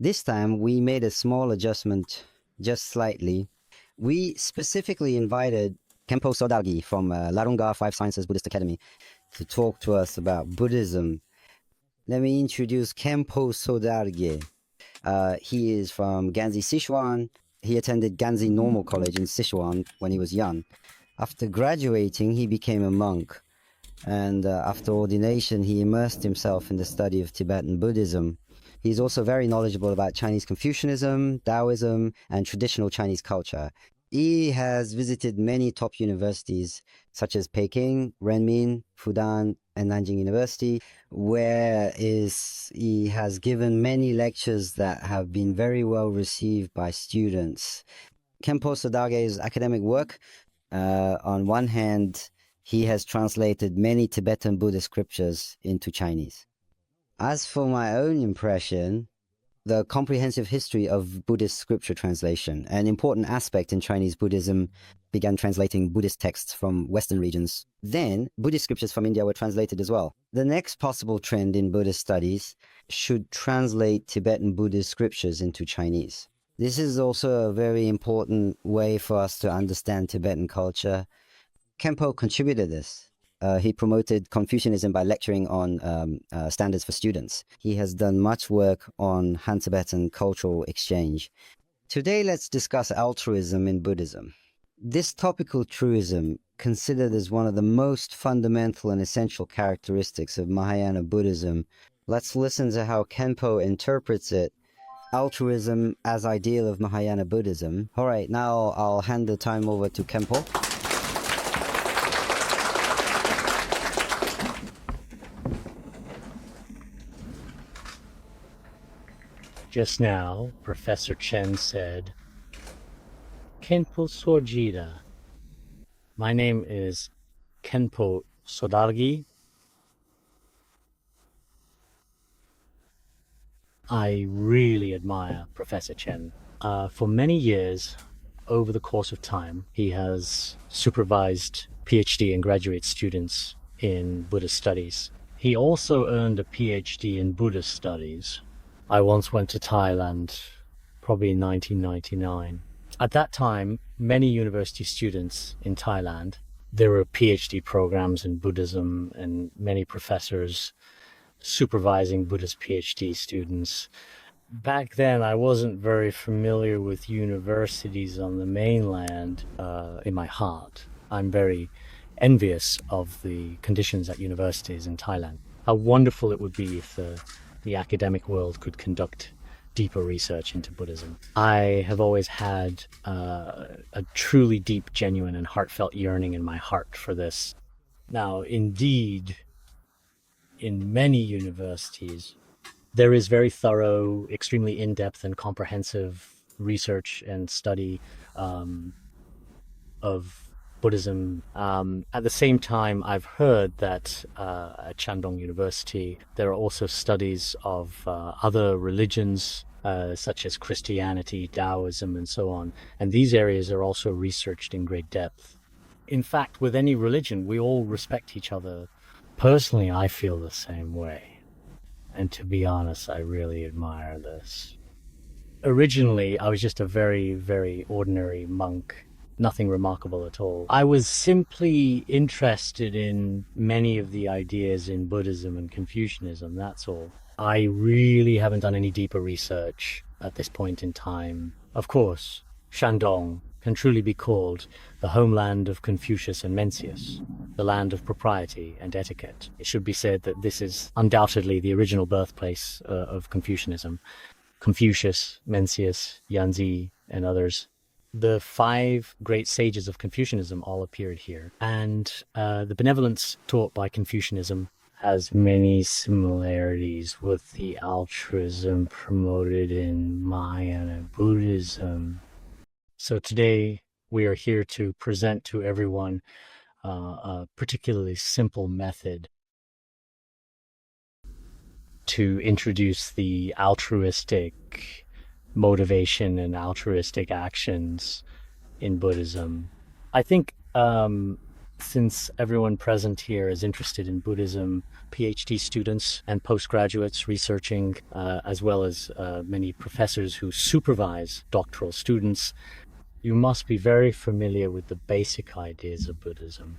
This time we made a small adjustment, just slightly. We specifically invited Khenpo Sodargye from Larunga Five Sciences Buddhist Academy to talk to us about Buddhism. Let me introduce Khenpo Sodargye. He is from Ganzi, Sichuan. He attended Ganzi Normal College in Sichuan when he was young. After graduating, he became a monk. And after ordination, he immersed himself in the study of Tibetan Buddhism. He's also very knowledgeable about Chinese Confucianism, Taoism, and traditional Chinese culture. He has visited many top universities, such as Peking, Renmin, Fudan, and Nanjing University, where he has given many lectures that have been very well received by students. Khenpo Sodargye's academic work, on one hand, he has translated many Tibetan Buddhist scriptures into Chinese. As for my own impression, the comprehensive history of Buddhist scripture translation, an important aspect in Chinese Buddhism, began translating Buddhist texts from Western regions. Then, Buddhist scriptures from India were translated as well. The next possible trend in Buddhist studies should translate Tibetan Buddhist scriptures into Chinese. This is also a very important way for us to understand Tibetan culture. Khenpo contributed this. He promoted Confucianism by lecturing on standards for students. He has done much work on Han-Tibetan cultural exchange. Today, let's discuss altruism in Buddhism. This topical truism, considered as one of the most fundamental and essential characteristics of Mahayana Buddhism, let's listen to how Khenpo interprets it. Altruism as ideal of Mahayana Buddhism. All right, now I'll hand the time over to Khenpo. Just now, Professor Chen said, Khenpo Sodargye. My name is Khenpo Sodargye. I really admire Professor Chen. For many years, over the course of time, he has supervised PhD and graduate students in Buddhist studies. He also earned a PhD in Buddhist studies. I once went to Thailand, probably in 1999. At that time, many university students in Thailand, there were PhD programs in Buddhism and many professors supervising Buddhist PhD students. Back then, I wasn't very familiar with universities on the mainland in my heart. I'm very envious of the conditions at universities in Thailand. How wonderful it would be if the academic world could conduct deeper research into Buddhism. I have always had a truly deep, genuine, and heartfelt yearning in my heart for this. Now, indeed, in many universities, there is very thorough, extremely in-depth and comprehensive research and study of Buddhism. At the same time, I've heard that at Shandong University, there are also studies of other religions, such as Christianity, Taoism, and so on. And these areas are also researched in great depth. In fact, with any religion, we all respect each other. Personally, I feel the same way. And to be honest, I really admire this. Originally, I was just a very, very ordinary monk. Nothing remarkable at all. I was simply interested in many of the ideas in Buddhism and Confucianism, that's all. I really haven't done any deeper research at this point in time. Of course, Shandong can truly be called the homeland of Confucius and Mencius, the land of propriety and etiquette. It should be said that this is undoubtedly the original birthplace of Confucianism. Confucius, Mencius, Yanzi, and others. The 5 great sages of Confucianism all appeared here. And the benevolence taught by Confucianism has many similarities with the altruism promoted in Mahayana Buddhism. So today we are here to present to everyone a particularly simple method to introduce the altruistic motivation and altruistic actions in Buddhism. I think Since everyone present here is interested in Buddhism, PhD students and postgraduates researching, as well as many professors who supervise doctoral students, you must be very familiar with the basic ideas of Buddhism.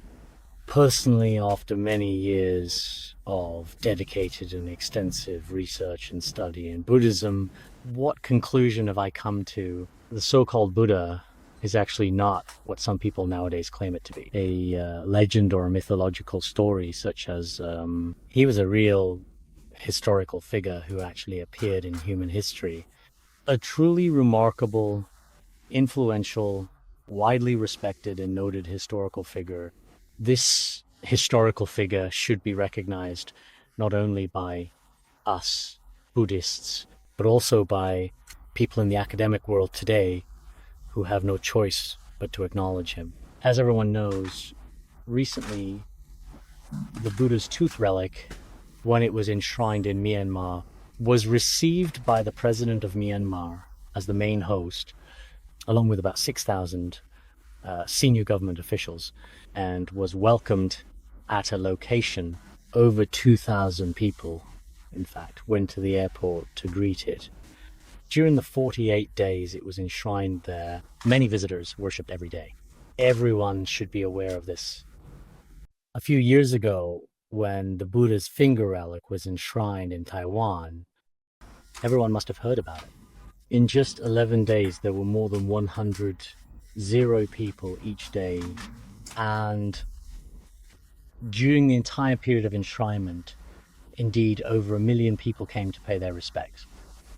Personally, after many years of dedicated and extensive research and study in Buddhism, what conclusion have I come to? The so-called Buddha is actually not what some people nowadays claim it to be. A legend or a mythological story such as he was a real historical figure who actually appeared in human history. A truly remarkable, influential, widely respected and noted historical figure. This historical figure should be recognized not only by us Buddhists, but also by people in the academic world today who have no choice but to acknowledge him. As everyone knows, recently the Buddha's tooth relic, when it was enshrined in Myanmar, was received by the president of Myanmar as the main host, along with about 6,000 senior government officials, and was welcomed at a location. Over 2,000 people, in fact, went to the airport to greet it. During the 48 days it was enshrined there, many visitors worshipped every day. Everyone should be aware of this. A few years ago, when the Buddha's finger relic was enshrined in Taiwan, everyone must have heard about it. In just 11 days, there were more than 100 people each day. And during the entire period of enshrinement, indeed, over 1 million people came to pay their respects.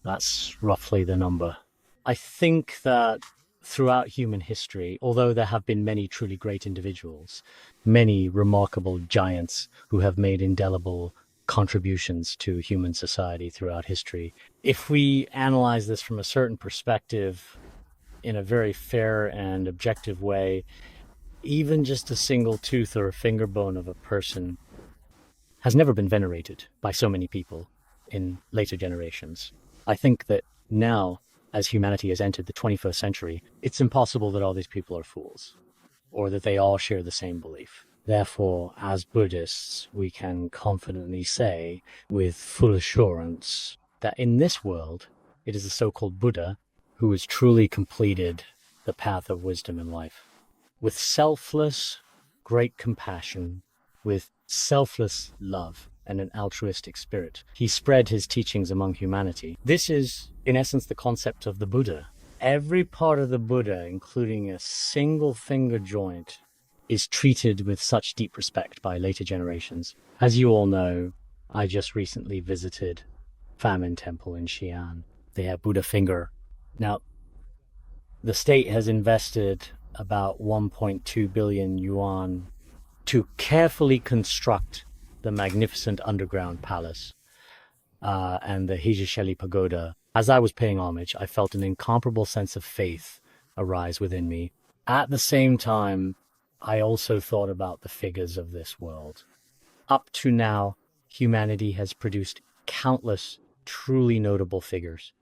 That's roughly the number. I think that throughout human history, although there have been many truly great individuals, many remarkable giants who have made indelible contributions to human society throughout history, if we analyze this from a certain perspective in a very fair and objective way, even just a single tooth or a finger bone of a person has never been venerated by so many people in later generations. I think that now, as humanity has entered the 21st century, it's impossible that all these people are fools, or that they all share the same belief. Therefore, as Buddhists, we can confidently say with full assurance that in this world, it is the so-called Buddha who has truly completed the path of wisdom in life. With selfless, great compassion, with selfless love, and an altruistic spirit, he spread his teachings among humanity. This is, in essence, the concept of the Buddha. Every part of the Buddha, including a single finger joint, is treated with such deep respect by later generations. As you all know, I just recently visited Famine Temple in Xi'an. They have Buddha finger. Now, the state has invested about 1.2 billion yuan to carefully construct the magnificent underground palace and the Hijisheli Pagoda. As I was paying homage, I felt an incomparable sense of faith arise within me. At the same time, I also thought about the figures of this world. Up to now, humanity has produced countless truly notable figures.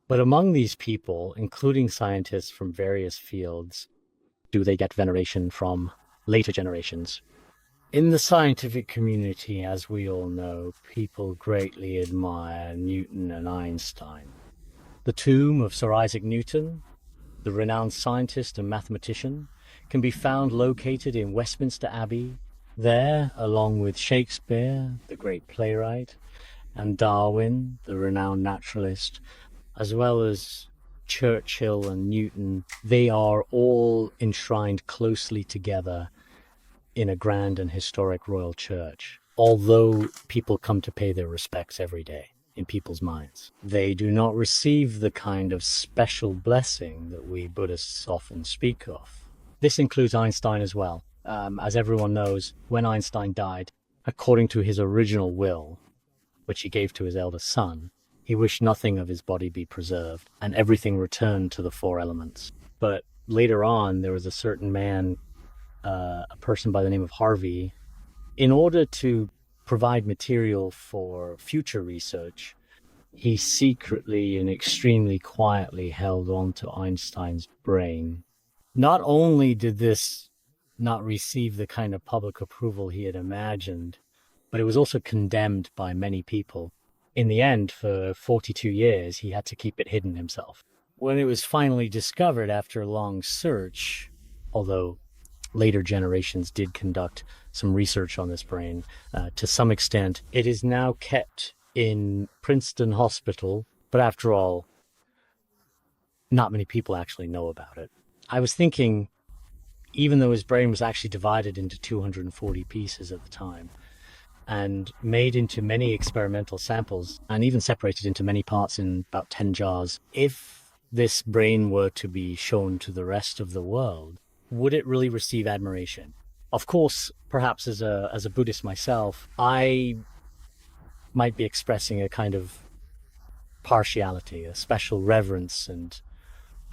But among these people, including scientists from various fields, do they get veneration from later generations? In the scientific community, as we all know, people greatly admire Newton and Einstein. The tomb of Sir Isaac Newton, the renowned scientist and mathematician, can be found located in Westminster Abbey. There, along with Shakespeare, the great playwright, and Darwin, the renowned naturalist, as well as Churchill and Newton, they are all enshrined closely together in a grand and historic royal church. Although people come to pay their respects every day in people's minds, they do not receive the kind of special blessing that we Buddhists often speak of. This includes Einstein as well. As everyone knows, when Einstein died, according to his original will, which he gave to his eldest son, he wished nothing of his body be preserved, and everything returned to the four elements. But later on, there was a certain man, a person by the name of Harvey. In order to provide material for future research, he secretly and extremely quietly held on to Einstein's brain. Not only did this not receive the kind of public approval he had imagined, but it was also condemned by many people. In the end, for 42 years, he had to keep it hidden himself. When it was finally discovered after a long search, although later generations did conduct some research on this brain, to some extent, it is now kept in Princeton Hospital, but after all, not many people actually know about it. I was thinking, even though his brain was actually divided into 240 pieces at the time, and made into many experimental samples, and even separated into many parts in about 10 jars, if this brain were to be shown to the rest of the world, would it really receive admiration? Of course, perhaps as a Buddhist myself, I might be expressing a kind of partiality, a special reverence and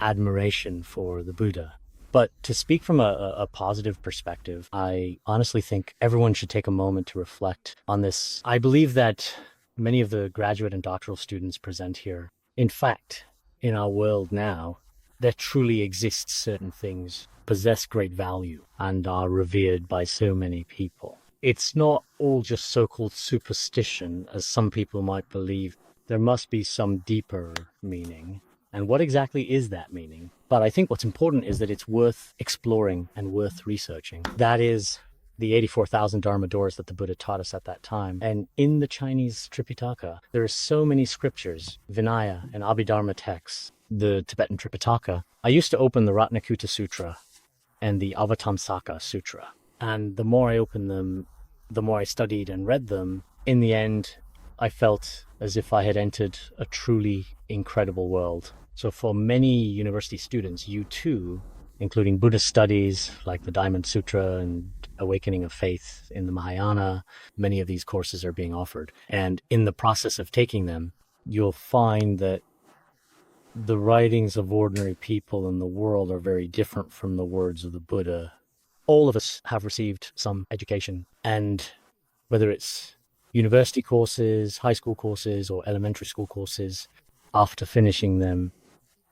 admiration for the Buddha. But to speak from a positive perspective, I honestly think everyone should take a moment to reflect on this. I believe that many of the graduate and doctoral students present here, in fact, in our world now, there truly exists certain things, possess great value, and are revered by so many people. It's not all just so-called superstition, as some people might believe. There must be some deeper meaning. And what exactly is that meaning? But I think what's important is that it's worth exploring and worth researching. That is the 84,000 Dharma doors that the Buddha taught us at that time. And in the Chinese Tripitaka, there are so many scriptures, Vinaya and Abhidharma texts, the Tibetan Tripitaka. I used to open the Ratnakuta Sutra and the Avatamsaka Sutra. And the more I opened them, the more I studied and read them, in the end, I felt as if I had entered a truly incredible world. So for many university students, you too, including Buddhist studies like the Diamond Sutra and Awakening of Faith in the Mahayana, many of these courses are being offered. And in the process of taking them, you'll find that the writings of ordinary people in the world are very different from the words of the Buddha. All of us have received some education, and whether it's university courses, high school courses, or elementary school courses, after finishing them,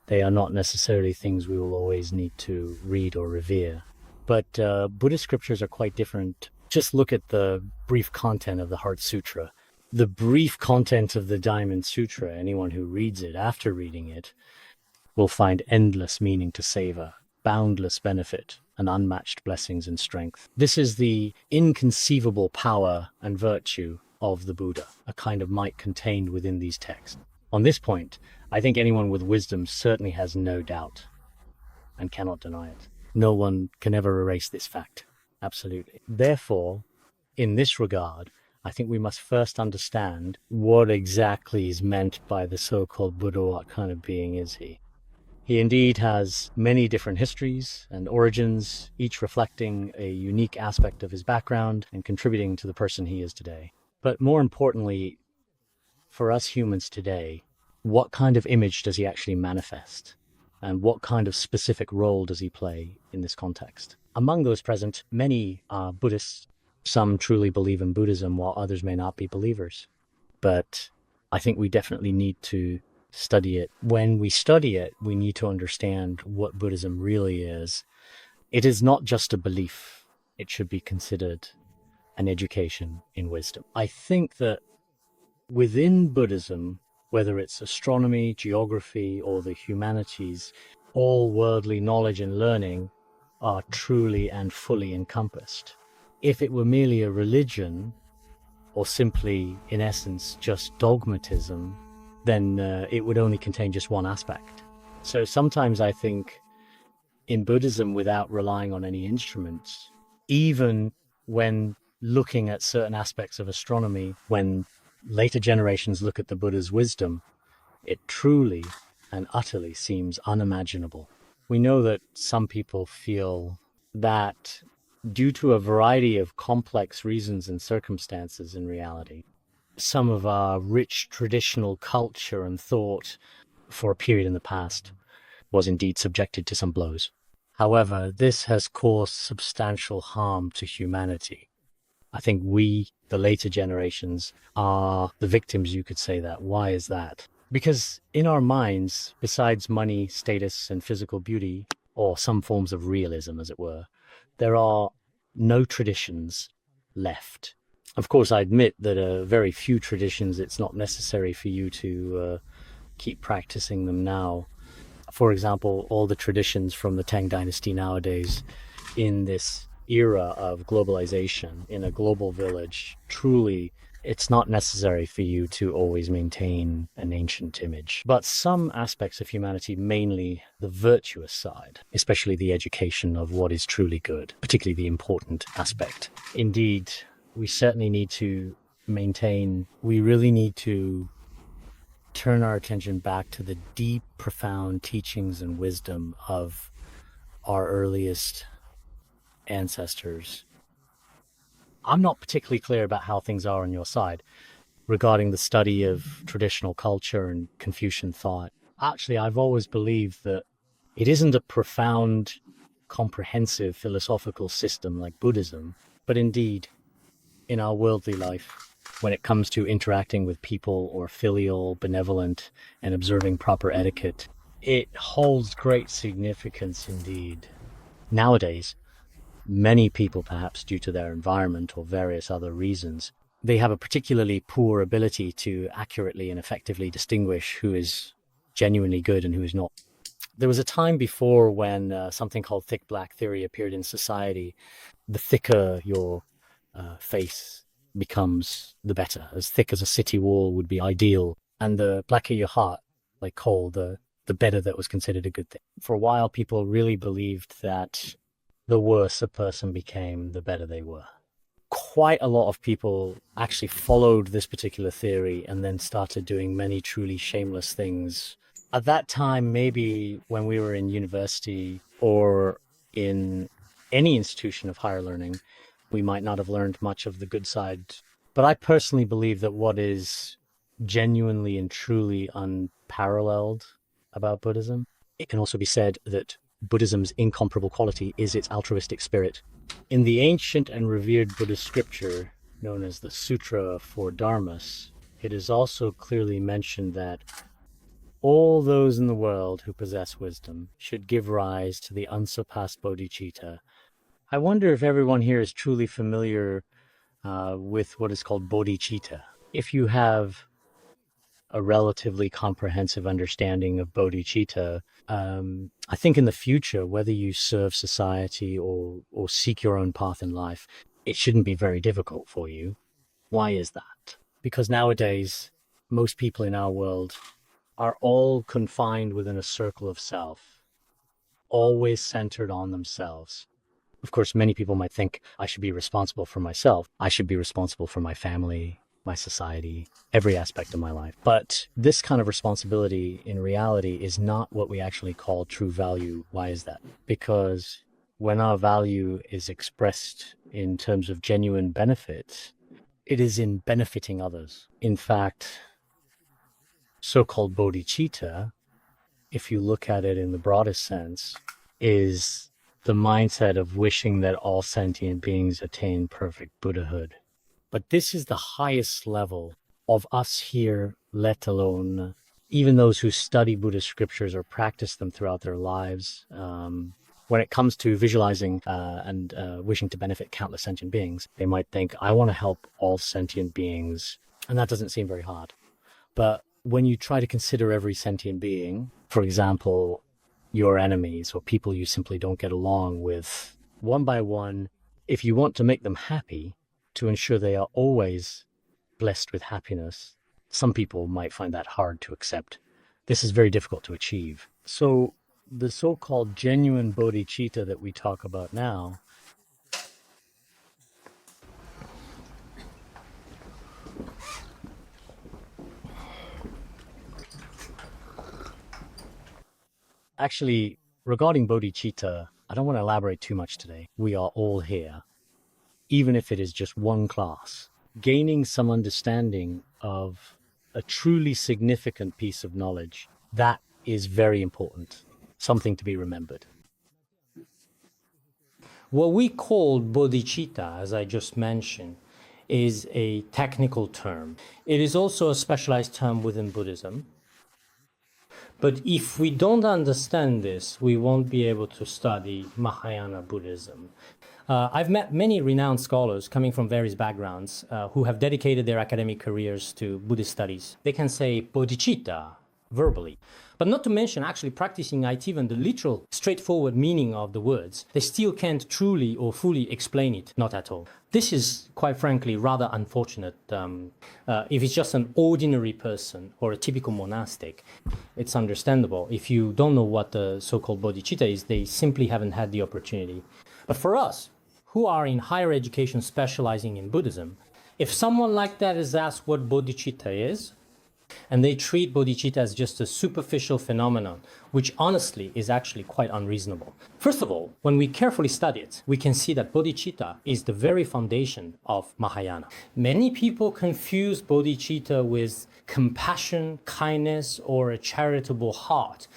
they are not necessarily things we will always need to read or revere. But Buddhist scriptures are quite different. Just look at the brief content of the Heart Sutra. The brief content of the Diamond Sutra, anyone who reads it after reading it will find endless meaning to savor, boundless benefit, and unmatched blessings and strength. This is the inconceivable power and virtue of the Buddha, a kind of might contained within these texts. On this point, I think anyone with wisdom certainly has no doubt and cannot deny it. No one can ever erase this fact. Absolutely. Therefore, in this regard, I think we must first understand what exactly is meant by the so-called Buddha. What kind of being is he? He indeed has many different histories and origins, each reflecting a unique aspect of his background and contributing to the person he is today. But more importantly, for us humans today, what kind of image does he actually manifest? And what kind of specific role does he play in this context? Among those present, many are Buddhists. Some truly believe in Buddhism, while others may not be believers. But I think we definitely need to study it. When we study it, we need to understand what Buddhism really is. It is not just a belief. It should be considered an education in wisdom. I think that within Buddhism, whether it's astronomy, geography, or the humanities, all worldly knowledge and learning are truly and fully encompassed. If it were merely a religion, or simply, in essence, just dogmatism, then it would only contain just one aspect. So sometimes I think in Buddhism, without relying on any instruments, even when looking at certain aspects of astronomy, when later generations look at the Buddha's wisdom, it truly and utterly seems unimaginable. We know that some people feel that due to a variety of complex reasons and circumstances in reality, some of our rich traditional culture and thought for a period in the past was indeed subjected to some blows. However, this has caused substantial harm to humanity. I think we, the later generations, are the victims, you could say that. Why is that? Because in our minds, besides money, status, and physical beauty, or some forms of realism, as it were, there are no traditions left. Of course, I admit that very few traditions, it's not necessary for you to keep practicing them now. For example, all the traditions from the Tang Dynasty nowadays, in this era of globalization, in a global village, truly, it's not necessary for you to always maintain an ancient image. But some aspects of humanity, mainly the virtuous side, especially the education of what is truly good, particularly the important aspect. Indeed, we certainly need to maintain, we really need to turn our attention back to the deep, profound teachings and wisdom of our earliest ancestors. I'm not particularly clear about how things are on your side regarding the study of traditional culture and Confucian thought. Actually, I've always believed that it isn't a profound, comprehensive philosophical system like Buddhism, but indeed, in our worldly life, when it comes to interacting with people or filial, benevolent, and observing proper etiquette, it holds great significance indeed. Nowadays, many people, perhaps due to their environment or various other reasons, they have a particularly poor ability to accurately and effectively distinguish who is genuinely good and who is not. There was a time before when something called thick black theory appeared in society. The thicker your face becomes, the better. As thick as a city wall would be ideal. And the blacker your heart, like coal, the better that was considered a good thing. For a while, people really believed that the worse a person became, the better they were. Quite a lot of people actually followed this particular theory and then started doing many truly shameless things. At that time, maybe when we were in university or in any institution of higher learning, we might not have learned much of the good side. But I personally believe that what is genuinely and truly unparalleled about Buddhism, it can also be said that Buddhism's incomparable quality is its altruistic spirit. In the ancient and revered Buddhist scripture, known as the Sutra for Dharmas, it is also clearly mentioned that all those in the world who possess wisdom should give rise to the unsurpassed bodhicitta. I wonder if everyone here is truly familiar with what is called bodhicitta. If you have a relatively comprehensive understanding of bodhicitta, I think in the future, whether you serve society or seek your own path in life, it shouldn't be very difficult for you. Why is that? Because nowadays, most people in our world are all confined within a circle of self, always centered on themselves. Of course, many people might think I should be responsible for myself. I should be responsible for my family, my society, every aspect of my life. But this kind of responsibility in reality is not what we actually call true value. Why is that? Because when our value is expressed in terms of genuine benefit, it is in benefiting others. In fact, so-called bodhicitta, if you look at it in the broadest sense, is the mindset of wishing that all sentient beings attain perfect Buddhahood. But this is the highest level of us here, let alone even those who study Buddhist scriptures or practice them throughout their lives. When it comes to visualizing and wishing to benefit countless sentient beings, they might think, I want to help all sentient beings. And that doesn't seem very hard. But when you try to consider every sentient being, for example, your enemies or people you simply don't get along with, one by one, if you want to make them happy, to ensure they are always blessed with happiness, some people might find that hard to accept. This is very difficult to achieve. So the so-called genuine bodhicitta that we talk about now actually, regarding bodhicitta, I don't want to elaborate too much today. We are all here, even if it is just one class, gaining some understanding of a truly significant piece of knowledge. That is very important, something to be remembered. What we call bodhicitta, as I just mentioned, is a technical term. It is also a specialized term within Buddhism. But if we don't understand this, we won't be able to study Mahayana Buddhism. I've met many renowned scholars coming from various backgrounds who have dedicated their academic careers to Buddhist studies. They can say Bodhicitta verbally, but not to mention actually practicing it, even the literal, straightforward meaning of the words. They still can't truly or fully explain it, not at all. This is, quite frankly, rather unfortunate. If it's just an ordinary person or a typical monastic, it's understandable. If you don't know what the so-called bodhicitta is, they simply haven't had the opportunity. But for us, who are in higher education specializing in Buddhism, if someone like that is asked what bodhicitta is, and they treat bodhicitta as just a superficial phenomenon, which honestly is actually quite unreasonable. First of all, when we carefully study it, we can see that bodhicitta is the very foundation of Mahayana. Many people confuse bodhicitta with compassion, kindness, or a charitable heart.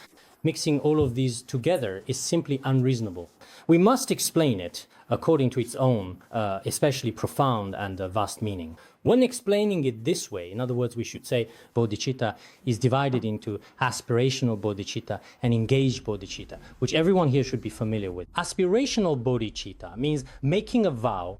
Mixing all of these together is simply unreasonable. We must explain it according to its own, especially profound and vast meaning. When explaining it this way, in other words, we should say bodhicitta is divided into aspirational bodhicitta and engaged bodhicitta, which everyone here should be familiar with. Aspirational bodhicitta means making a vow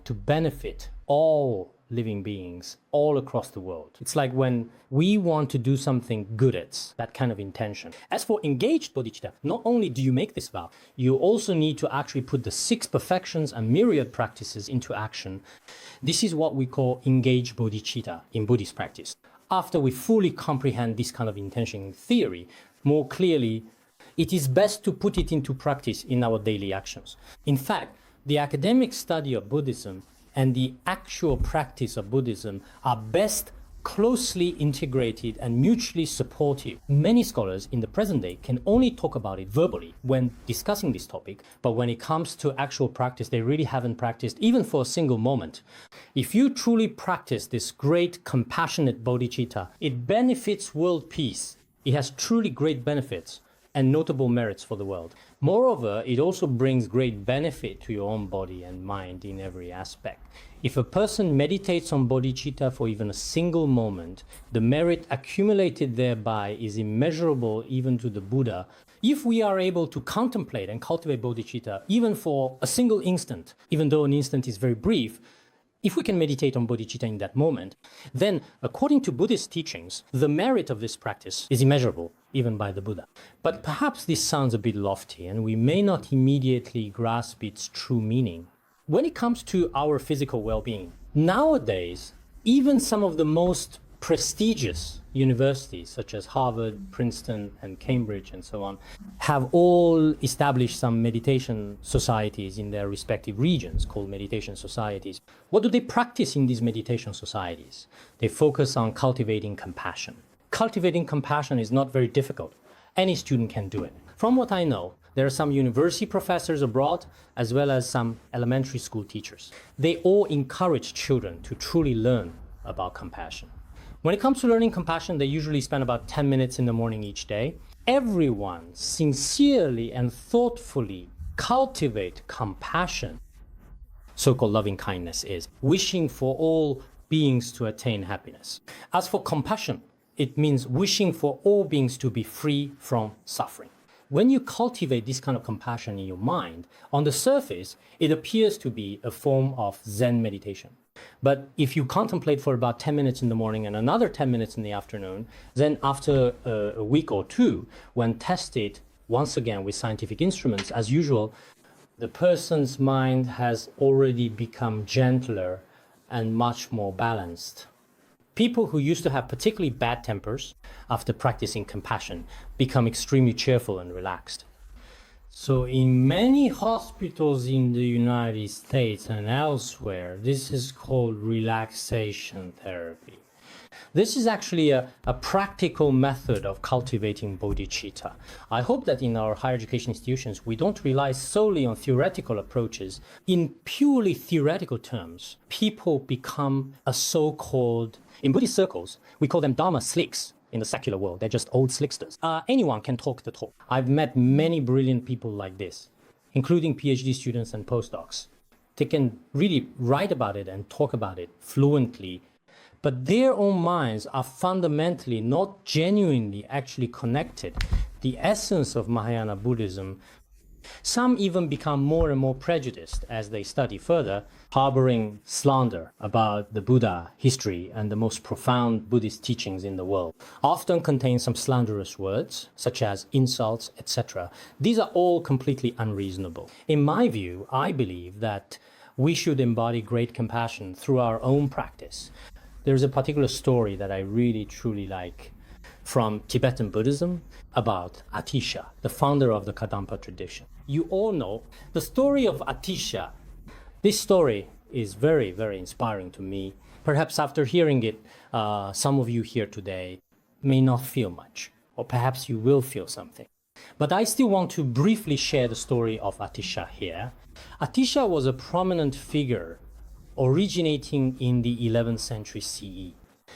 to benefit all living beings all across the world. It's like when we want to do something good, it's that kind of intention. As for engaged bodhicitta, not only do you make this vow, you also need to actually put the 6 perfections and myriad practices into action. This is what we call engaged bodhicitta in Buddhist practice. After we fully comprehend this kind of intention in theory, more clearly, it is best to put it into practice in our daily actions. In fact, the academic study of Buddhism and the actual practice of Buddhism are best closely integrated and mutually supportive. Many scholars in the present day can only talk about it verbally when discussing this topic, but when it comes to actual practice, they really haven't practiced even for a single moment. If you truly practice this great compassionate bodhicitta, it benefits world peace. It has truly great benefits and notable merits for the world. Moreover, it also brings great benefit to your own body and mind in every aspect. If a person meditates on bodhicitta for even a single moment, the merit accumulated thereby is immeasurable even to the Buddha. If we are able to contemplate and cultivate bodhicitta even for a single instant, even though an instant is very brief, if we can meditate on bodhicitta in that moment, then according to Buddhist teachings, the merit of this practice is immeasurable, even by the Buddha. But perhaps this sounds a bit lofty, and we may not immediately grasp its true meaning. When it comes to our physical well-being, nowadays, even some of the most prestigious universities, such as Harvard, Princeton, and Cambridge, and so on, have all established some meditation societies in their respective regions called meditation societies. What do they practice in these meditation societies? They focus on cultivating compassion. Cultivating compassion is not very difficult. Any student can do it. From what I know, there are some university professors abroad, as well as some elementary school teachers. They all encourage children to truly learn about compassion. When it comes to learning compassion, they usually spend about 10 minutes in the morning each day. Everyone sincerely and thoughtfully cultivate compassion. So-called loving kindness is wishing for all beings to attain happiness. As for compassion, it means wishing for all beings to be free from suffering. When you cultivate this kind of compassion in your mind, on the surface, it appears to be a form of Zen meditation. But if you contemplate for about 10 minutes in the morning and another 10 minutes in the afternoon, then after a week or two, when tested once again with scientific instruments, as usual, the person's mind has already become gentler and much more balanced. People who used to have particularly bad tempers after practicing compassion become extremely cheerful and relaxed. So in many hospitals in the United States and elsewhere, this is called relaxation therapy. This is actually a practical method of cultivating bodhicitta. I hope that in our higher education institutions, we don't rely solely on theoretical approaches. In purely theoretical terms, people become a so-called, in Buddhist circles, we call them Dharma slicks. In the secular world, they're just old slicksters. Anyone can talk the talk. I've met many brilliant people like this, including PhD students and postdocs. They can really write about it and talk about it fluently, but their own minds are fundamentally not genuinely actually connected. The essence of Mahayana Buddhism Some even become more and more prejudiced as they study further, harboring slander about the Buddha history and the most profound Buddhist teachings in the world, often contain some slanderous words, such as insults, etc. These are all completely unreasonable. In my view, I believe that we should embody great compassion through our own practice. There's a particular story that I really truly like from Tibetan Buddhism about Atisha, the founder of the Kadampa tradition. You all know the story of Atisha. This story is very, very inspiring to me. Perhaps after hearing it, some of you here today may not feel much, or perhaps you will feel something. But I still want to briefly share the story of Atisha here. Atisha was a prominent figure originating in the 11th century CE.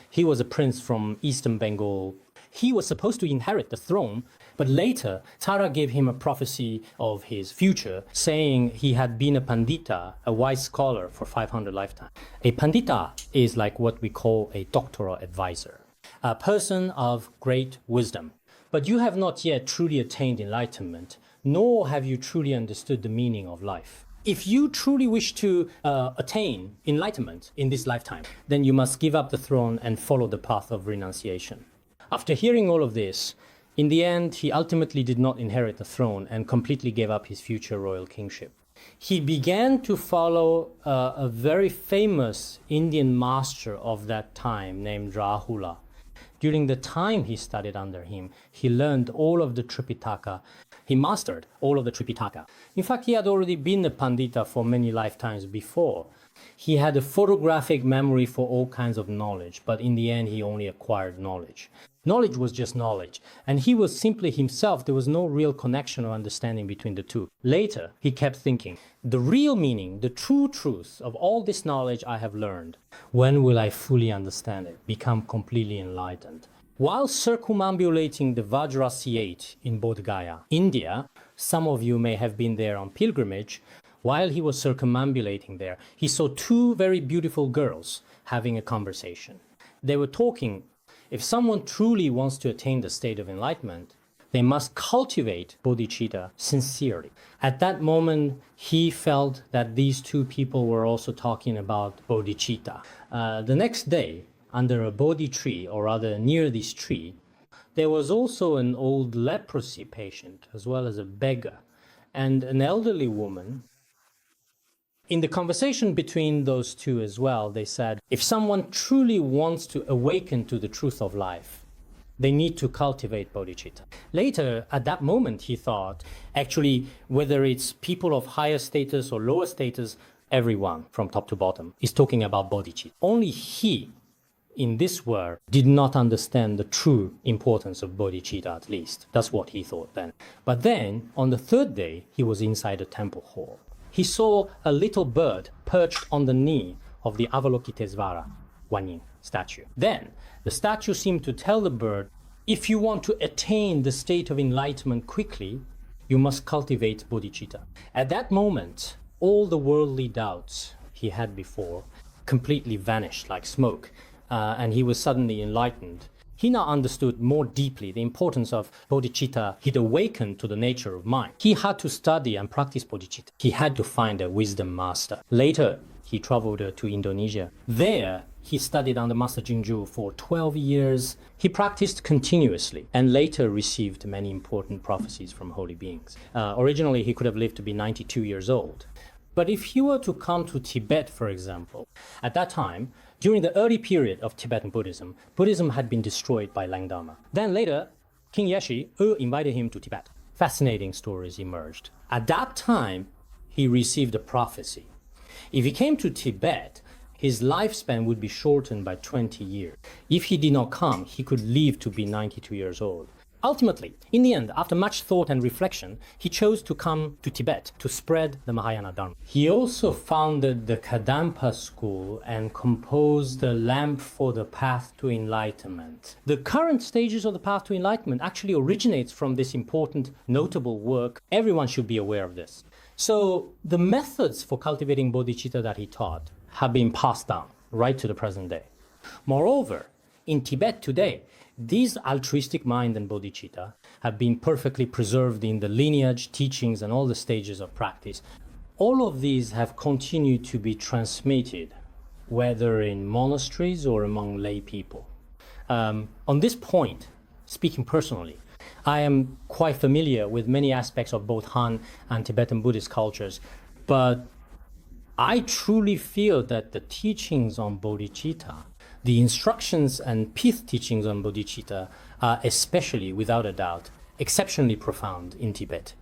He was a prince from eastern Bengal. He was supposed to inherit the throne, but later Tara gave him a prophecy of his future, saying he had been a pandita, a wise scholar, for 500 lifetimes. A pandita is like what we call a doctoral advisor, a person of great wisdom. But you have not yet truly attained enlightenment, nor have you truly understood the meaning of life. If you truly wish to attain enlightenment in this lifetime, then you must give up the throne and follow the path of renunciation. After hearing all of this, in the end, he ultimately did not inherit the throne and completely gave up his future royal kingship. He began to follow a very famous Indian master of that time named Rahula. During the time he studied under him, he learned all of the Tripitaka. He mastered all of the Tripitaka. In fact, he had already been a Pandita for many lifetimes before. He had a photographic memory for all kinds of knowledge, but in the end, he only acquired knowledge. Knowledge was just knowledge, and he was simply himself. There was no real connection or understanding between the two. Later, he kept thinking, the real meaning, the true truth of all this knowledge I have learned, when will I fully understand it, become completely enlightened? While circumambulating the Vajrasiyate in Bodh Gaya, India, some of you may have been there on pilgrimage. While he was circumambulating there, he saw two very beautiful girls having a conversation. They were talking. If someone truly wants to attain the state of enlightenment, they must cultivate bodhicitta sincerely. At that moment, he felt that these two people were also talking about bodhicitta. The next day, under a bodhi tree, or rather near this tree, there was also an old leprosy patient, as well as a beggar, and an elderly woman. In the conversation between those two as well, they said, if someone truly wants to awaken to the truth of life, they need to cultivate bodhicitta. Later, at that moment, he thought, actually, whether it's people of higher status or lower status, everyone from top to bottom is talking about bodhicitta. Only he, in this world, did not understand the true importance of bodhicitta, at least. That's what he thought then. But then, on the third day, he was inside a temple hall. He saw a little bird perched on the knee of the Avalokitesvara Guanyin statue. Then the statue seemed to tell the bird, if you want to attain the state of enlightenment quickly, you must cultivate bodhicitta. At that moment, all the worldly doubts he had before completely vanished like smoke, and he was suddenly enlightened. He now understood more deeply the importance of bodhicitta. He'd awakened to the nature of mind. He had to study and practice bodhicitta. He had to find a wisdom master. Later, he traveled to Indonesia. There, he studied under Master Jinju for 12 years. He practiced continuously and later received many important prophecies from holy beings. Originally, he could have lived to be 92 years old. But if he were to come to Tibet, for example, at that time, during the early period of Tibetan Buddhism, Buddhism had been destroyed by Langdama. Then later, King Yeshi invited him to Tibet. Fascinating stories emerged. At that time, he received a prophecy. If he came to Tibet, his lifespan would be shortened by 20 years. If he did not come, he could live to be 92 years old. Ultimately, in the end, after much thought and reflection, he chose to come to Tibet to spread the Mahayana Dharma. He also founded the Kadampa school and composed the lamp for the path to enlightenment. The current stages of the path to enlightenment actually originates from this important, notable work. Everyone should be aware of this. So the methods for cultivating bodhicitta that he taught have been passed down right to the present day. Moreover, in Tibet today, These altruistic mind and bodhicitta have been perfectly preserved in the lineage, teachings, and all the stages of practice. All of these have continued to be transmitted, whether in monasteries or among lay people. On this point, speaking personally, I am quite familiar with many aspects of both Han and Tibetan Buddhist cultures, but I truly feel that the teachings on bodhicitta, the instructions and pith teachings on bodhicitta are especially, without a doubt, exceptionally profound in Tibet.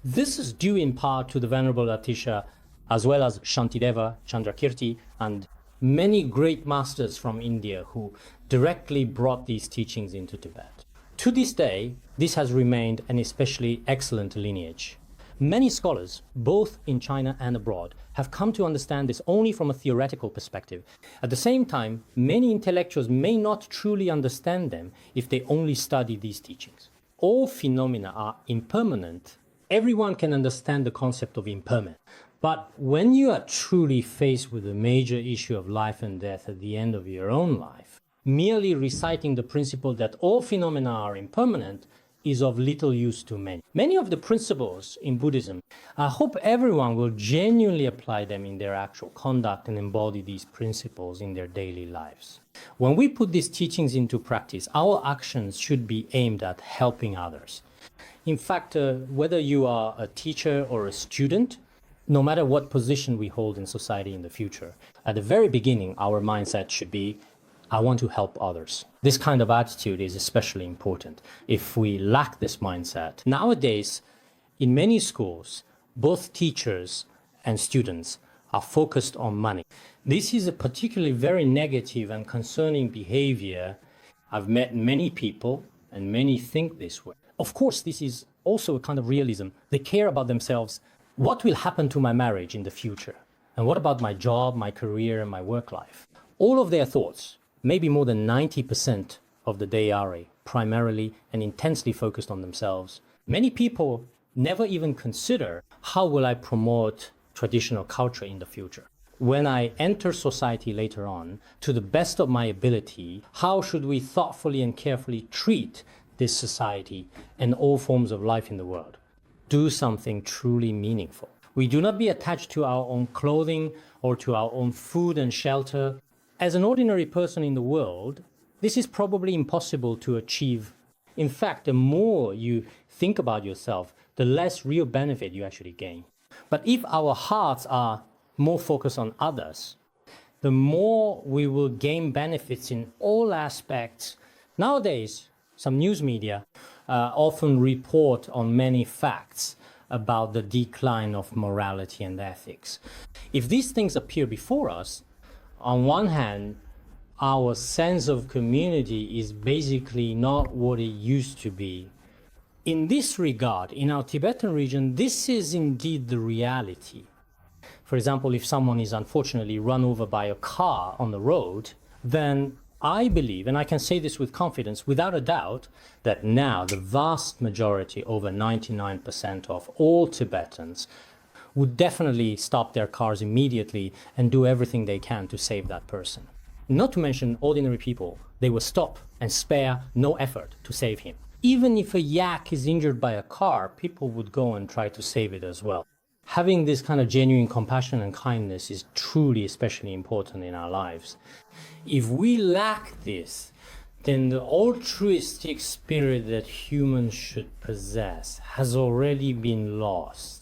This is due in part to the Venerable Atisha, as well as Shantideva, Chandrakirti, and many great masters from India who directly brought these teachings into Tibet. To this day, this has remained an especially excellent lineage. Many scholars, both in China and abroad, have come to understand this only from a theoretical perspective. At the same time, many intellectuals may not truly understand them if they only study these teachings. All phenomena are impermanent. Everyone can understand the concept of impermanence. But when you are truly faced with the major issue of life and death at the end of your own life, merely reciting the principle that all phenomena are impermanent is of little use to many. Many of the principles in Buddhism, I hope everyone will genuinely apply them in their actual conduct and embody these principles in their daily lives. When we put these teachings into practice, our actions should be aimed at helping others. In fact, whether you are a teacher or a student, no matter what position we hold in society in the future, at the very beginning, our mindset should be, I want to help others. This kind of attitude is especially important. If we lack this mindset, nowadays, in many schools, both teachers and students are focused on money. This is a particularly very negative and concerning behavior. I've met many people, and many think this way. Of course, this is also a kind of realism. They care about themselves. What will happen to my marriage in the future? And what about my job, my career, and my work life? All of their thoughts, maybe more than 90% of the day, are primarily and intensely focused on themselves. Many people never even consider, how will I promote traditional culture in the future? When I enter society later on, to the best of my ability, how should we thoughtfully and carefully treat this society and all forms of life in the world? Do something truly meaningful. We do not be attached to our own clothing or to our own food and shelter. As an ordinary person in the world, this is probably impossible to achieve. In fact, the more you think about yourself, the less real benefit you actually gain. But if our hearts are more focused on others, the more we will gain benefits in all aspects. Nowadays, some news media often report on many facts about the decline of morality and ethics. If these things appear before us, on one hand, our sense of community is basically not what it used to be. In this regard, in our Tibetan region, this is indeed the reality. For example, if someone is unfortunately run over by a car on the road, then I believe, and I can say this with confidence, without a doubt, that now the vast majority, over 99% of all Tibetans, would definitely stop their cars immediately and do everything they can to save that person. Not to mention ordinary people, they will stop and spare no effort to save him. Even if a yak is injured by a car, people would go and try to save it as well. Having this kind of genuine compassion and kindness is truly especially important in our lives. If we lack this, then the altruistic spirit that humans should possess has already been lost.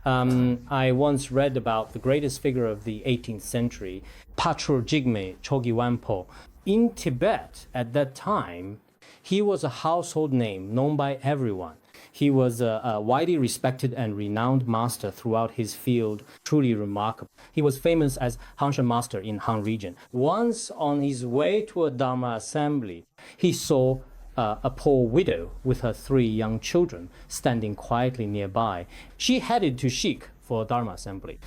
I once read about the greatest figure of the 18th century, Patrul Rinpoche, Chogi Wanpo. In Tibet at that time, he was a household name known by everyone. He was a widely respected and renowned master throughout his field, truly remarkable. He was famous as Hanshan master in Han region. Once on his way to a Dharma assembly, he saw a poor widow with her 3 young children standing quietly nearby. She headed to Shik for a Dharma assembly.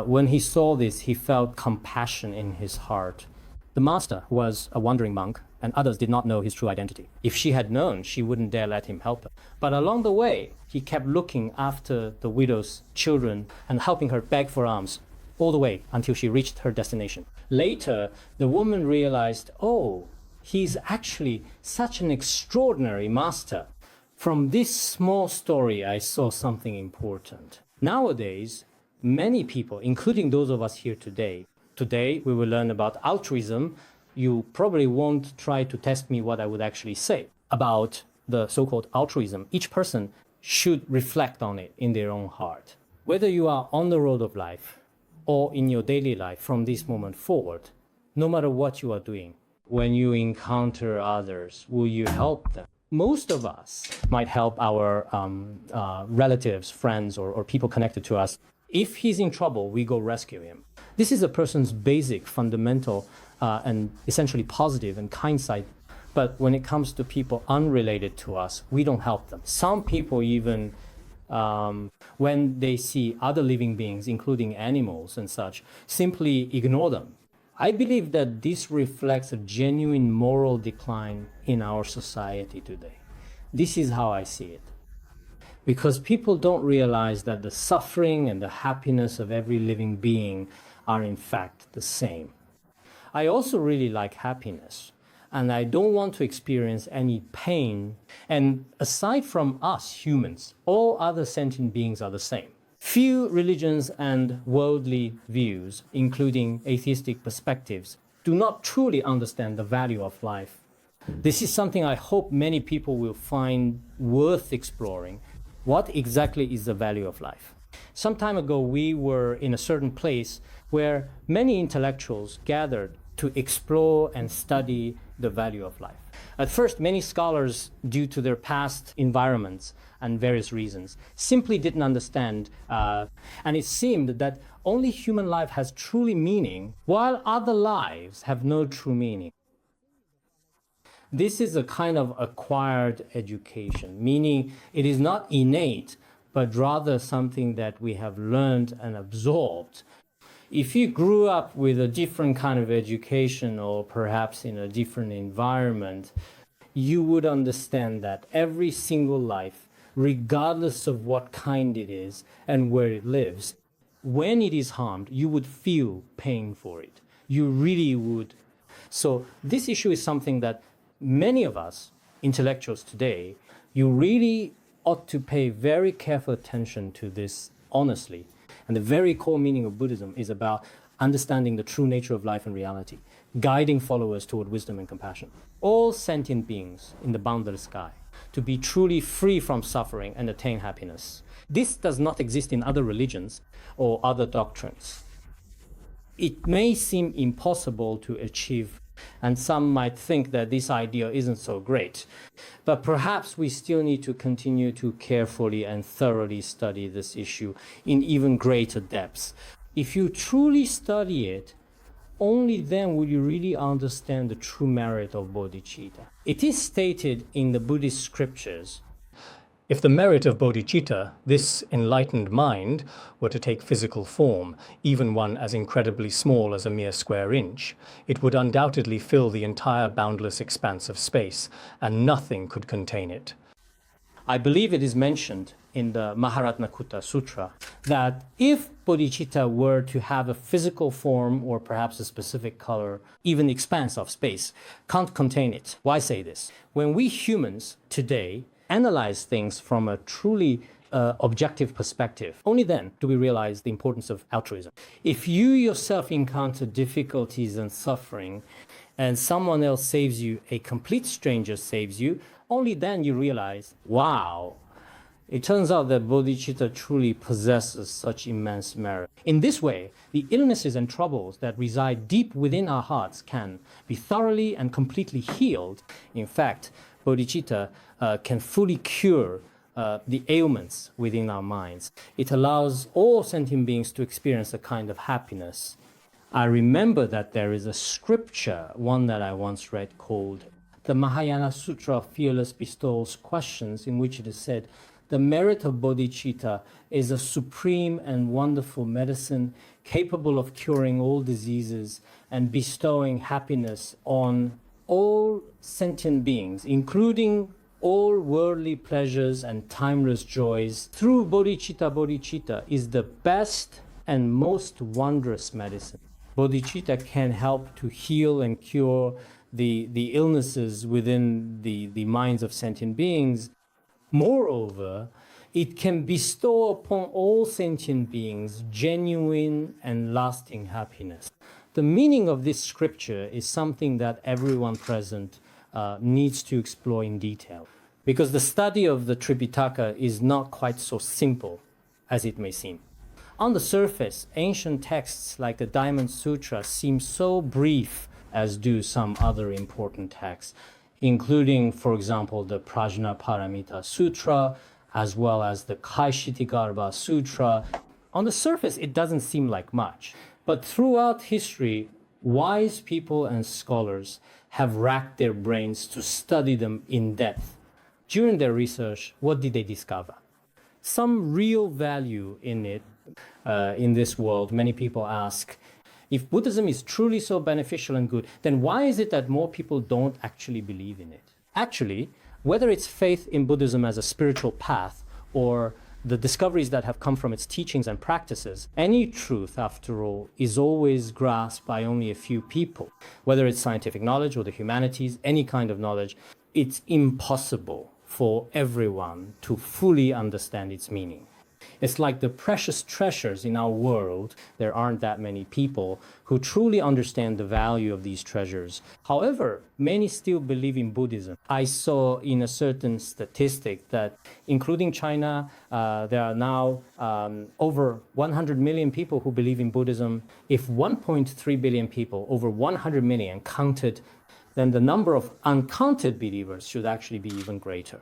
When he saw this, he felt compassion in his heart. The master was a wandering monk, and others did not know his true identity. If she had known, she wouldn't dare let him help her. But along the way, he kept looking after the widow's children and helping her beg for alms all the way until she reached her destination. Later, the woman realized, oh, He's actually such an extraordinary master. From this small story, I saw something important. Nowadays, many people, including those of us here today, we will learn about altruism. You probably won't try to test me what I would actually say about the so-called altruism. Each person should reflect on it in their own heart. Whether you are on the road of life or in your daily life from this moment forward, no matter what you are doing, when you encounter others, will you help them? Most of us might help our relatives, friends, or people connected to us. If he's in trouble, we go rescue him. This is a person's basic, fundamental, and essentially positive and kind side. But when it comes to people unrelated to us, we don't help them. Some people even, when they see other living beings, including animals and such, simply ignore them. I believe that this reflects a genuine moral decline in our society today. This is how I see it. Because people don't realize that the suffering and the happiness of every living being are in fact the same. I also really like happiness, and I don't want to experience any pain. And aside from us humans, all other sentient beings are the same. Few religions and worldly views, including atheistic perspectives, do not truly understand the value of life. This is something I hope many people will find worth exploring. What exactly is the value of life? Some time ago, we were in a certain place where many intellectuals gathered to explore and study the value of life. At first, many scholars, due to their past environments and various reasons, simply didn't understand, and it seemed that only human life has truly meaning, while other lives have no true meaning. This is a kind of acquired education, meaning it is not innate, but rather something that we have learned and absorbed. If you grew up with a different kind of education, or perhaps in a different environment, you would understand that every single life, regardless of what kind it is and where it lives, when it is harmed, you would feel pain for it. You really would. So this issue is something that many of us, intellectuals today, you really ought to pay very careful attention to this honestly. And the very core meaning of Buddhism is about understanding the true nature of life and reality, guiding followers toward wisdom and compassion. All sentient beings in the boundless sky, to be truly free from suffering and attain happiness. This does not exist in other religions or other doctrines. It may seem impossible to achieve, and some might think that this idea isn't so great. But perhaps we still need to continue to carefully and thoroughly study this issue in even greater depths. If you truly study it, only then will you really understand the true merit of bodhicitta. It is stated in the Buddhist scriptures, if the merit of bodhicitta, this enlightened mind, were to take physical form, even one as incredibly small as a mere square inch, it would undoubtedly fill the entire boundless expanse of space, and nothing could contain it. I believe it is mentioned in the Maharatnakutta Sutra that if bodhicitta were to have a physical form or perhaps a specific color, even the expanse of space can't contain it. Why say this? When we humans today analyze things from a truly objective perspective, only then do we realize the importance of altruism. If you yourself encounter difficulties and suffering, and someone else saves you, a complete stranger saves you, only then you realize, wow, it turns out that bodhicitta truly possesses such immense merit. In this way, the illnesses and troubles that reside deep within our hearts can be thoroughly and completely healed. In fact, bodhicitta can fully cure the ailments within our minds. It allows all sentient beings to experience a kind of happiness. I remember that there is a scripture, one that I once read, called the Mahayana Sutra of Fearless Bestowals Questions, in which it is said, the merit of bodhicitta is a supreme and wonderful medicine capable of curing all diseases and bestowing happiness on all sentient beings, including all worldly pleasures and timeless joys. Through bodhicitta is the best and most wondrous medicine. Bodhicitta can help to heal and cure the illnesses within the minds of sentient beings. Moreover, it can bestow upon all sentient beings genuine and lasting happiness. The meaning of this scripture is something that everyone present needs to explore in detail, because the study of the Tripitaka is not quite so simple as it may seem. On the surface, ancient texts like the Diamond Sutra seem so brief, as do some other important texts, including, for example, the Prajnaparamita Sutra, as well as the Kaishitigarba Sutra. On the surface, it doesn't seem like much. But throughout history, wise people and scholars have racked their brains to study them in depth. During their research, what did they discover? Some real value in it, in this world. Many people ask, if Buddhism is truly so beneficial and good, then why is it that more people don't actually believe in it? Actually, whether it's faith in Buddhism as a spiritual path or the discoveries that have come from its teachings and practices, any truth, after all, is always grasped by only a few people. Whether it's scientific knowledge or the humanities, any kind of knowledge, it's impossible for everyone to fully understand its meaning. It's like the precious treasures in our world. There aren't that many people who truly understand the value of these treasures. However, many still believe in Buddhism. I saw in a certain statistic that, including China, there are now over 100 million people who believe in Buddhism. If 1.3 billion people, over 100 million, counted, then the number of uncounted believers should actually be even greater.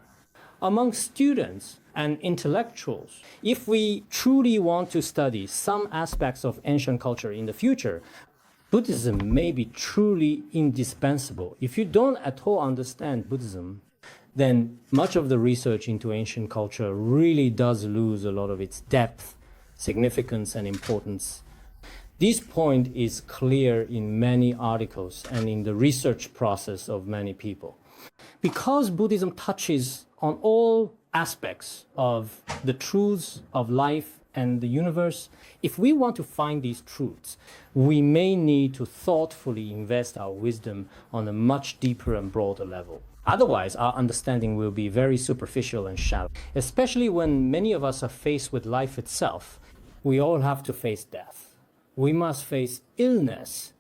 Among students and intellectuals, if we truly want to study some aspects of ancient culture in the future, Buddhism may be truly indispensable. If you don't at all understand Buddhism, then much of the research into ancient culture really does lose a lot of its depth, significance, and importance. This point is clear in many articles and in the research process of many people. Because Buddhism touches on all aspects of the truths of life and the universe, if we want to find these truths, we may need to thoughtfully invest our wisdom on a much deeper and broader level. Otherwise, our understanding will be very superficial and shallow, especially when many of us are faced with life itself. We all have to face death. We must face illness.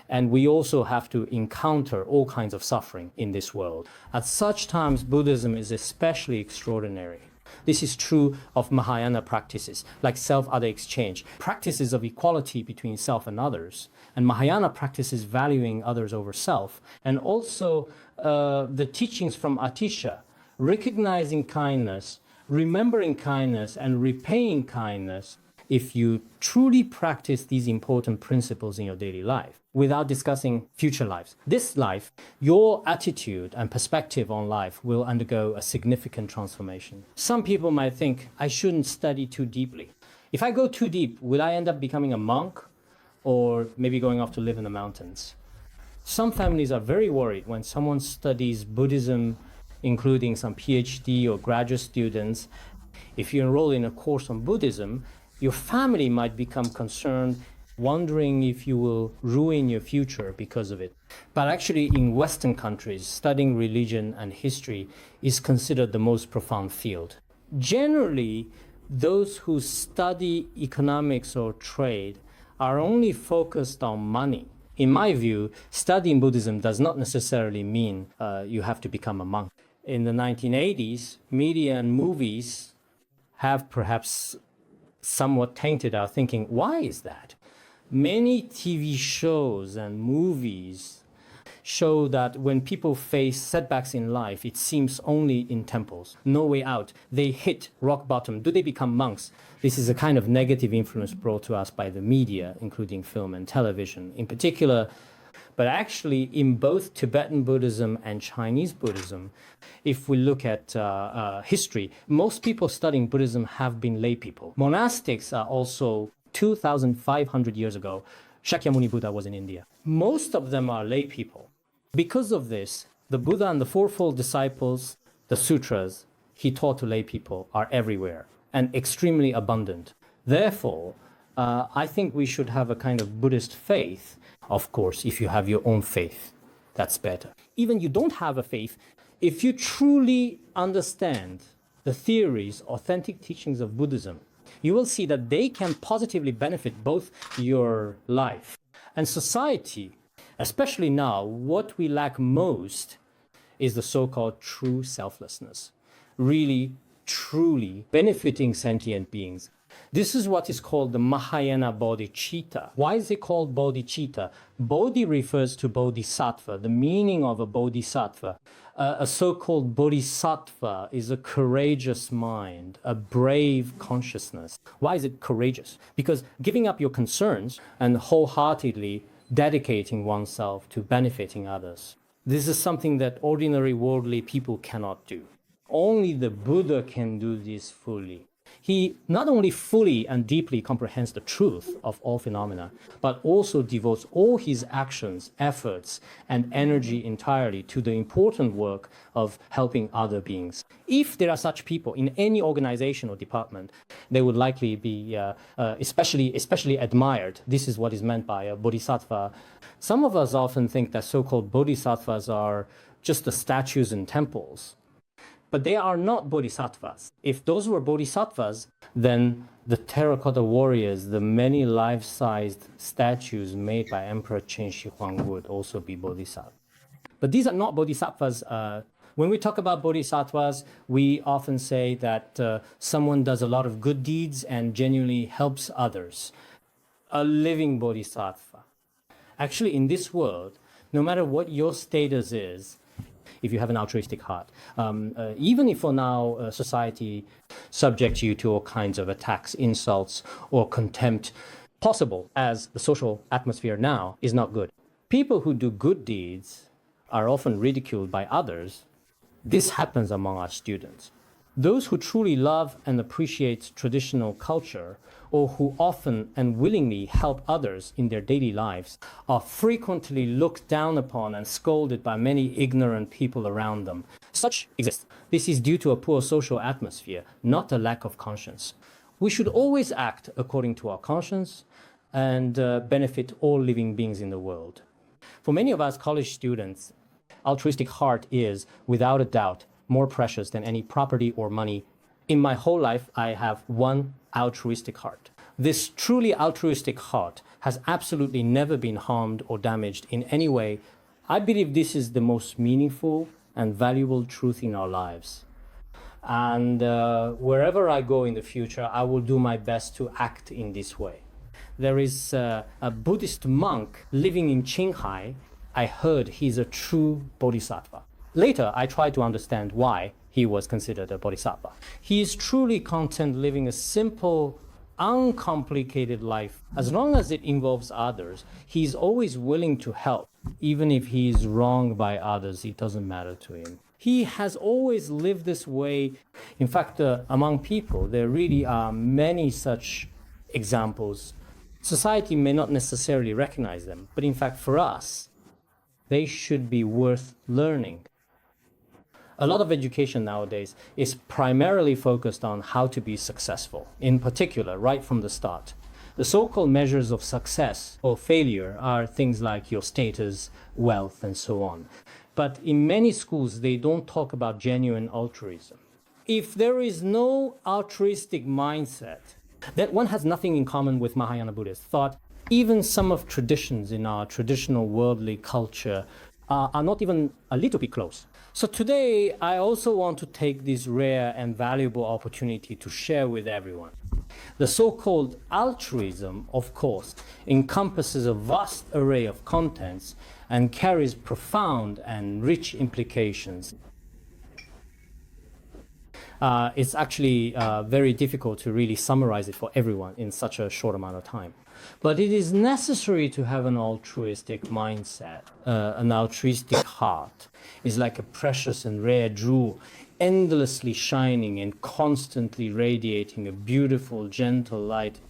And we also have to encounter all kinds of suffering in this world. At such times, Buddhism is especially extraordinary. This is true of Mahayana practices, like self-other exchange, practices of equality between self and others, and Mahayana practices valuing others over self, and also the teachings from Atisha, recognizing kindness, remembering kindness, and repaying kindness. If you truly practice these important principles in your daily life, without discussing future lives, this life, your attitude and perspective on life will undergo a significant transformation. Some people might think, I shouldn't study too deeply. If I go too deep, will I end up becoming a monk or maybe going off to live in the mountains? Some families are very worried when someone studies Buddhism, including some PhD or graduate students. If you enroll in a course on Buddhism, your family might become concerned, wondering if you will ruin your future because of it. But actually, in Western countries, studying religion and history is considered the most profound field. Generally, those who study economics or trade are only focused on money. In my view, studying Buddhism does not necessarily mean you have to become a monk. In the 1980s, media and movies have perhaps somewhat tainted our thinking. Why is that? Many TV shows and movies show that when people face setbacks in life, it seems only in temples, no way out. They hit rock bottom. Do they become monks? This is a kind of negative influence brought to us by the media, including film and television in particular. But actually, in both Tibetan Buddhism and Chinese Buddhism, if we look at history, most people studying Buddhism have been lay people. Monastics are also 2,500 years ago. Shakyamuni Buddha was in India. Most of them are lay people. Because of this, the Buddha and the Fourfold Disciples, the sutras he taught to lay people are everywhere and extremely abundant. Therefore, I think we should have a kind of Buddhist faith. Of course, if you have your own faith, that's better. Even you don't have a faith, if you truly understand the theories, authentic teachings of Buddhism, you will see that they can positively benefit both your life and society. Especially now, what we lack most is the so-called true selflessness, really, truly benefiting sentient beings. This is what is called the Mahayana Bodhicitta. Why is it called Bodhicitta? Bodhi refers to bodhisattva, the meaning of a bodhisattva. A so-called bodhisattva is a courageous mind, a brave consciousness. Why is it courageous? Because giving up your concerns and wholeheartedly dedicating oneself to benefiting others. This is something that ordinary worldly people cannot do. Only the Buddha can do this fully. He not only fully and deeply comprehends the truth of all phenomena, but also devotes all his actions, efforts, and energy entirely to the important work of helping other beings. If there are such people in any organization or department, they would likely be especially admired. This is what is meant by a bodhisattva. Some of us often think that so-called bodhisattvas are just the statues in temples. But they are not bodhisattvas. If those were bodhisattvas, then the terracotta warriors, the many life-sized statues made by Emperor Chen Shi Huang would also be bodhisattvas. But these are not bodhisattvas. When we talk about bodhisattvas, we often say that someone does a lot of good deeds and genuinely helps others. A living bodhisattva. Actually, in this world, no matter what your status is, if you have an altruistic heart, even if for now society subjects you to all kinds of attacks, insults, or contempt, possible as the social atmosphere now is not good. People who do good deeds are often ridiculed by others. This happens among our students. Those who truly love and appreciate traditional culture, or who often and willingly help others in their daily lives, are frequently looked down upon and scolded by many ignorant people around them. Such exist. This is due to a poor social atmosphere, not a lack of conscience. We should always act according to our conscience and benefit all living beings in the world. For many of us college students, altruistic heart is, without a doubt, more precious than any property or money. In my whole life, I have one altruistic heart. This truly altruistic heart has absolutely never been harmed or damaged in any way. I believe this is the most meaningful and valuable truth in our lives. And wherever I go in the future, I will do my best to act in this way. There is a Buddhist monk living in Qinghai. I heard he's a true bodhisattva. Later, I tried to understand why he was considered a bodhisattva. He is truly content living a simple, uncomplicated life. As long as it involves others, he's always willing to help. Even if he is wronged by others, it doesn't matter to him. He has always lived this way. In fact, among people, there really are many such examples. Society may not necessarily recognize them, but in fact, for us, they should be worth learning. A lot of education nowadays is primarily focused on how to be successful, in particular, right from the start. The so-called measures of success or failure are things like your status, wealth, and so on. But in many schools, they don't talk about genuine altruism. If there is no altruistic mindset, then one has nothing in common with Mahayana Buddhist thought. Even some of traditions in our traditional worldly culture are not even a little bit close. So today, I also want to take this rare and valuable opportunity to share with everyone. The so-called altruism, of course, encompasses a vast array of contents and carries profound and rich implications. It's actually very difficult to really summarize it for everyone in such a short amount of time. But it is necessary to have an altruistic mindset. An altruistic heart is like a precious and rare jewel, endlessly shining and constantly radiating a beautiful, gentle light.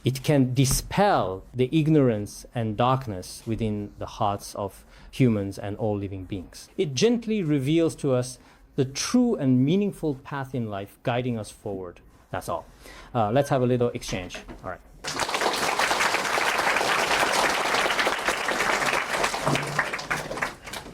It can dispel the ignorance and darkness within the hearts of humans and all living beings. It gently reveals to us the true and meaningful path in life, guiding us forward. That's all. Let's have a little exchange. All right.